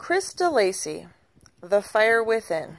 Chris DeLacy, The Fire Within.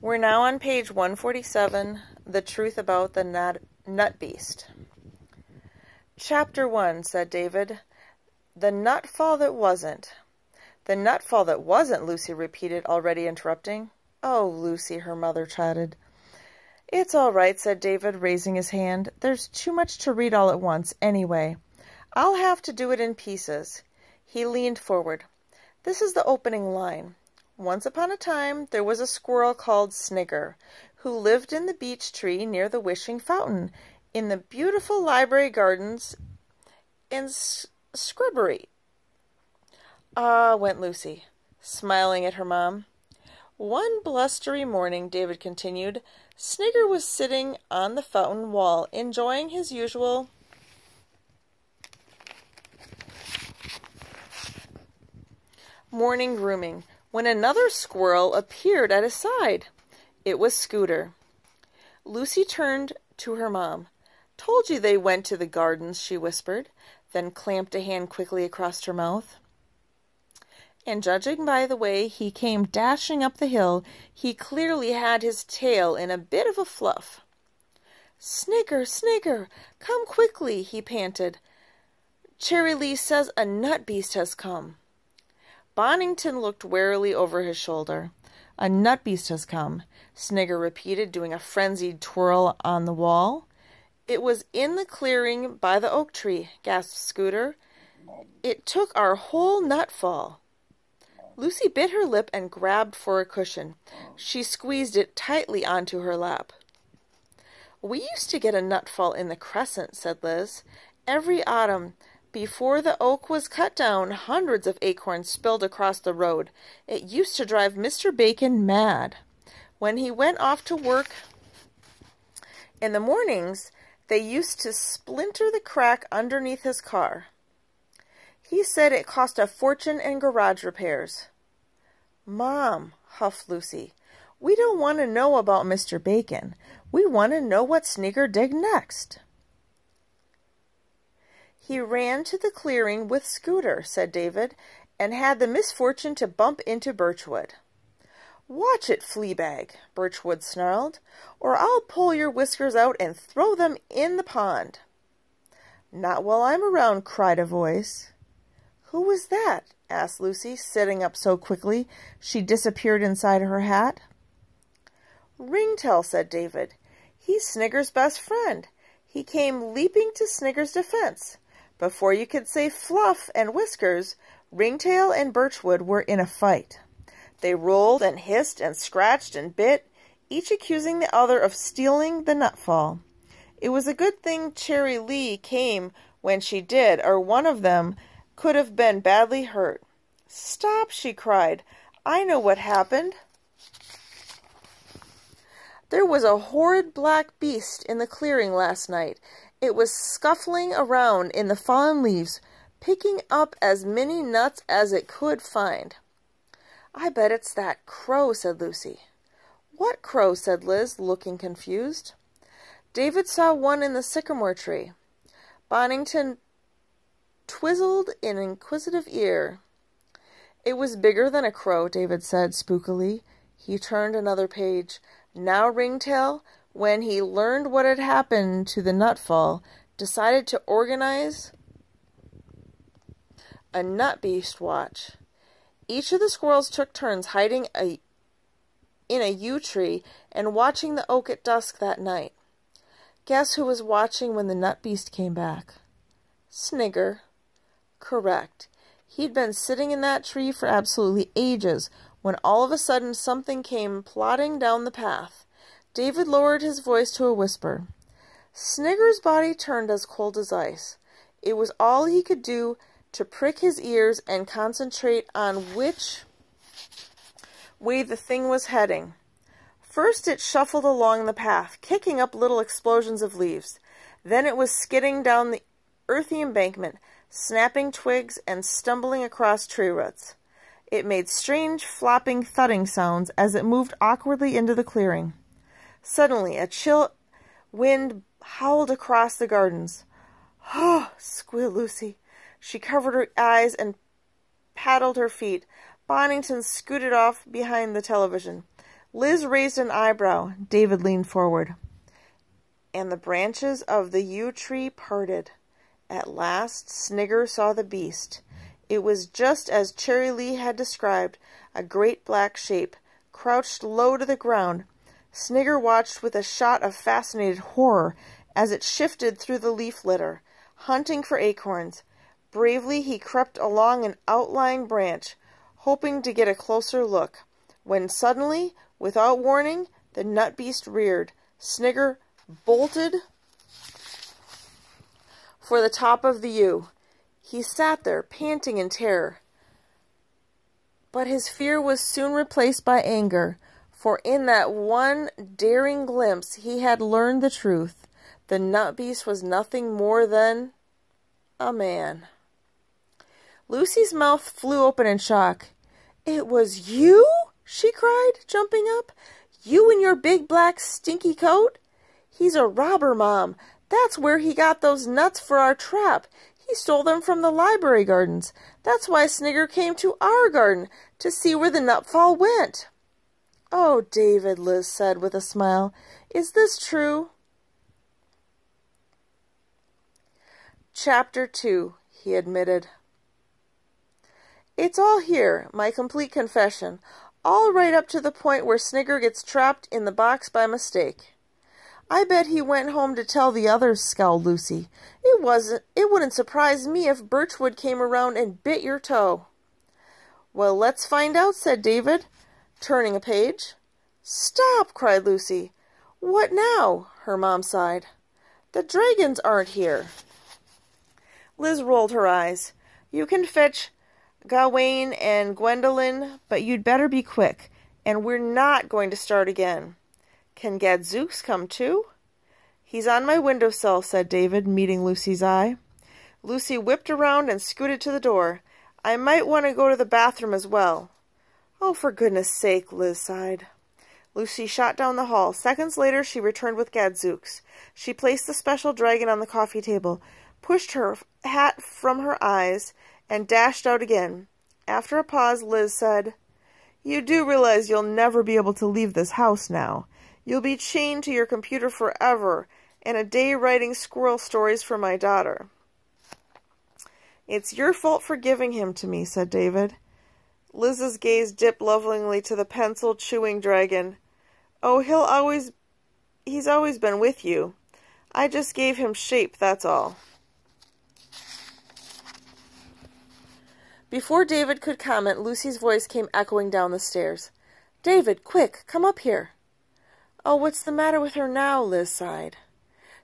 We're now on page 147, The Truth About the Nutbeast. Chapter 1, said David. The Nutfall That Wasn't. The Nutfall That Wasn't, Lucy repeated, already interrupting. Oh, Lucy, her mother chatted. It's all right, said David, raising his hand. There's too much to read all at once, anyway. I'll have to do it in pieces. He leaned forward. This is the opening line. Once upon a time, there was a squirrel called Snigger, who lived in the beech tree near the Wishing Fountain, in the beautiful library gardens in Scribbery. Ah, went Lucy, smiling at her mom. One blustery morning, David continued, Snigger was sitting on the fountain wall, enjoying his usual morning grooming, when another squirrel appeared at his side. It was Scooter. Lucy turned to her mom. Told you they went to the gardens, she whispered, then clamped a hand quickly across her mouth. And judging by the way he came dashing up the hill, he clearly had his tail in a bit of a fluff. Snigger, Snigger, come quickly, he panted. Cherry Lee says a Nutbeast has come. Bonington looked warily over his shoulder. A Nutbeast has come, Snigger repeated, doing a frenzied twirl on the wall. It was in the clearing by the oak tree, gasped Scooter. It took our whole nutfall. Lucy bit her lip and grabbed for a cushion. She squeezed it tightly onto her lap. We used to get a nutfall in the Crescent, said Liz. Every autumn, before the oak was cut down, hundreds of acorns spilled across the road. It used to drive Mr. Bacon mad. When he went off to work in the mornings, they used to splinter the crack underneath his car. He said it cost a fortune in garage repairs. Mom, huffed Lucy, we don't want to know about Mr. Bacon. We want to know what Snigger did next. He ran to the clearing with Scooter, said David, and had the misfortune to bump into Birchwood. Watch it, Fleabag, Birchwood snarled, or I'll pull your whiskers out and throw them in the pond. Not while I'm around, cried a voice. Who was that? Asked Lucy, sitting up so quickly she disappeared inside her hat. Ringtail, said David. He's Snigger's best friend. He came leaping to Snigger's defense. Before you could say fluff and whiskers, Ringtail and Birchwood were in a fight. They rolled and hissed and scratched and bit, each accusing the other of stealing the nutfall. It was a good thing Cherry Lee came when she did, or one of them could have been badly hurt. Stop, she cried. I know what happened. There was a horrid black beast in the clearing last night. It was scuffling around in the fallen leaves, picking up as many nuts as it could find. I bet it's that crow, said Lucy. What crow? Said Liz, looking confused. David saw one in the sycamore tree. Bonington twizzled an inquisitive ear. It was bigger than a crow, David said spookily. He turned another page. Now Ringtail, when he learned what had happened to the nutfall, decided to organize a Nutbeast watch. Each of the squirrels took turns hiding in a yew tree and watching the oak at dusk that night. Guess who was watching when the Nutbeast came back? Snigger. Correct. He'd been sitting in that tree for absolutely ages, when all of a sudden something came plodding down the path. David lowered his voice to a whisper. Snigger's body turned as cold as ice. It was all he could do to prick his ears and concentrate on which way the thing was heading. First it shuffled along the path, kicking up little explosions of leaves. Then it was skidding down the earthy embankment, snapping twigs and stumbling across tree roots. It made strange, flopping, thudding sounds as it moved awkwardly into the clearing. Suddenly, a chill wind howled across the gardens. "Oh!" squealed Lucy. She covered her eyes and paddled her feet. Bonington scooted off behind the television. Liz raised an eyebrow. David leaned forward. And the branches of the yew tree parted. At last, Snigger saw the beast. It was just as Cherry Lee had described, a great black shape, crouched low to the ground. Snigger watched with a shot of fascinated horror as it shifted through the leaf litter, hunting for acorns. Bravely he crept along an outlying branch, hoping to get a closer look, when suddenly, without warning, the Nutbeast reared. Snigger bolted for the top of the yew. He sat there, panting in terror. But his fear was soon replaced by anger, for in that one daring glimpse he had learned the truth. The Nutbeast was nothing more than a man. Lucy's mouth flew open in shock. "It was you?" she cried, jumping up. "You in your big black stinky coat? He's a robber, Mom. That's where he got those nuts for our trap. He stole them from the library gardens. That's why Snigger came to our garden, to see where the nutfall went." "Oh, David," Liz said with a smile, "is this true?" Chapter 2, he admitted. "It's all here, my complete confession, all right up to the point where Snigger gets trapped in the box by mistake." "I bet he went home to tell the others," scowled Lucy. It wouldn't surprise me if Birchwood came around and bit your toe." "Well, let's find out," said David, turning a page. "Stop!" cried Lucy. "What now?" her mom sighed. "The dragons aren't here." Liz rolled her eyes. "You can fetch Gawain and Gwendolen, but you'd better be quick, and we're not going to start again." "Can Gadzooks come too?" "He's on my windowsill," said David, meeting Lucy's eye. Lucy whipped around and scooted to the door. "I might want to go to the bathroom as well." "Oh, for goodness sake," Liz sighed. Lucy shot down the hall. Seconds later, she returned with Gadzooks. She placed the special dragon on the coffee table, pushed her hat from her eyes, and dashed out again. After a pause, Liz said, "You do realize you'll never be able to leave this house now. You'll be chained to your computer forever, and a day writing squirrel stories for my daughter." "It's your fault for giving him to me," said David. Liz's gaze dipped lovingly to the pencil-chewing dragon. "Oh, he's always been with you. I just gave him shape, that's all." Before David could comment, Lucy's voice came echoing down the stairs. "David, quick, come up here." "Oh, what's the matter with her now?" Liz sighed.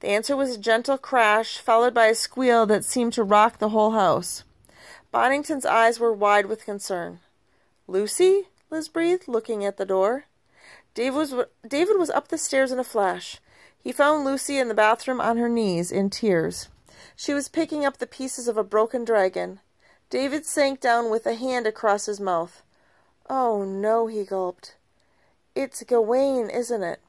The answer was a gentle crash, followed by a squeal that seemed to rock the whole house. Bonington's eyes were wide with concern. "Lucy?" Liz breathed, looking at the door. David was up the stairs in a flash. He found Lucy in the bathroom on her knees, in tears. She was picking up the pieces of a broken dragon. David sank down with a hand across his mouth. "Oh, no," he gulped. "It's Gawain, isn't it?"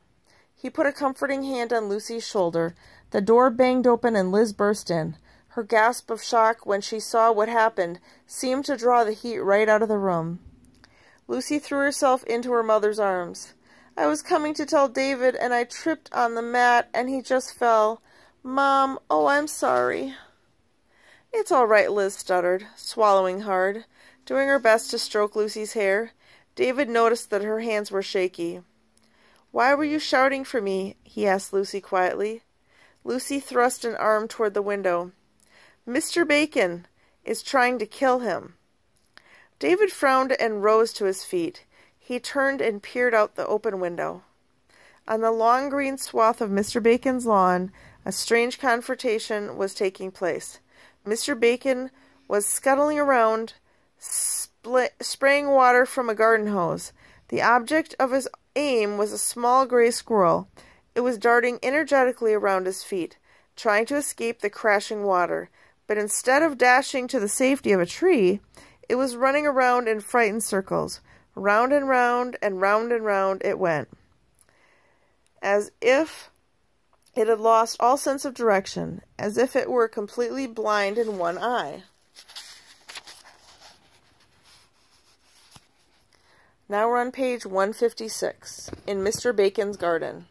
He put a comforting hand on Lucy's shoulder. The door banged open and Liz burst in. Her gasp of shock when she saw what happened seemed to draw the heat right out of the room. Lucy threw herself into her mother's arms. "I was coming to tell David, and I tripped on the mat, and he just fell. Mom, oh, I'm sorry." "It's all right," Liz stuttered, swallowing hard, doing her best to stroke Lucy's hair. David noticed that her hands were shaky. "Why were you shouting for me?" he asked Lucy quietly. Lucy thrust an arm toward the window. "Mr. Bacon is trying to kill him." David frowned and rose to his feet. He turned and peered out the open window. On the long green swath of Mr. Bacon's lawn, a strange confrontation was taking place. Mr. Bacon was scuttling around, spraying water from a garden hose. The object of his aim was a small gray squirrel. It was darting energetically around his feet, trying to escape the crashing water. But instead of dashing to the safety of a tree, it was running around in frightened circles. Round and round and round and round it went, as if it had lost all sense of direction, as if it were completely blind in one eye. Now we're on page 156, in Mr. Bacon's garden.